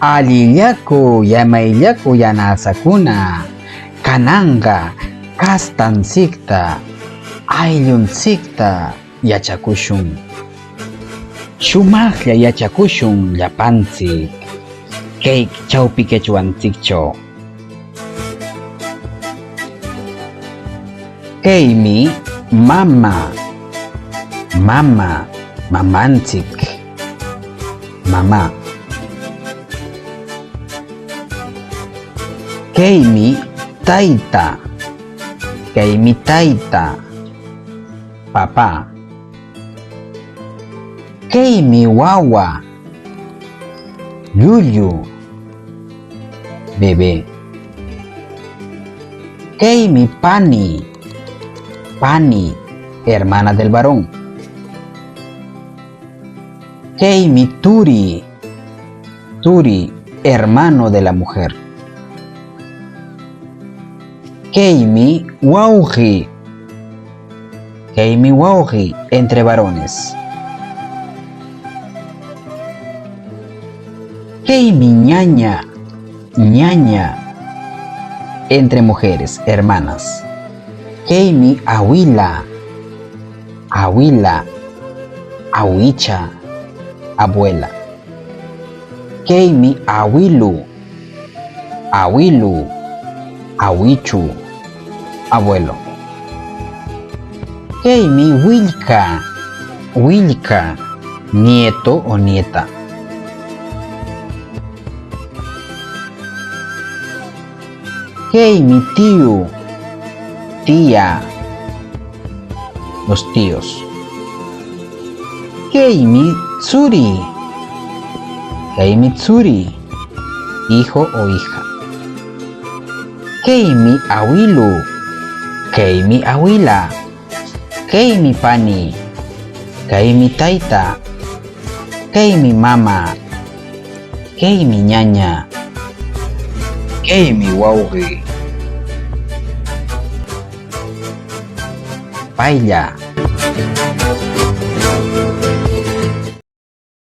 Allillaku llamayllaku yanasakuna kananga kastansikta ayllunsikta yachakushun. Shumaqlla yachakushun llapanchik kay chawpi quechuanchikcho. Kaymi mamanchik mama. Kaymi tayta papa. Kaymi wawa llullu bebé. Kaymi pani hermana del varón. Kaymi turi hermano de la mujer. Kaymi wauqi entre varones. Kaymi ñaña entre mujeres, hermanas. Kaymi abuela, awicha, abuela. Kaymi awilu, awichu, abuelo. Kaymi wilka, nieto o nieta. Kaymi tío, tía, los tíos. Kaymi tsuri, hijo o hija. Kaymi awilu, kaymi awila, kaymi pani, kaymi tayta, kaymi mama, kaymi ñaña, kaymi wauqi. Paylla.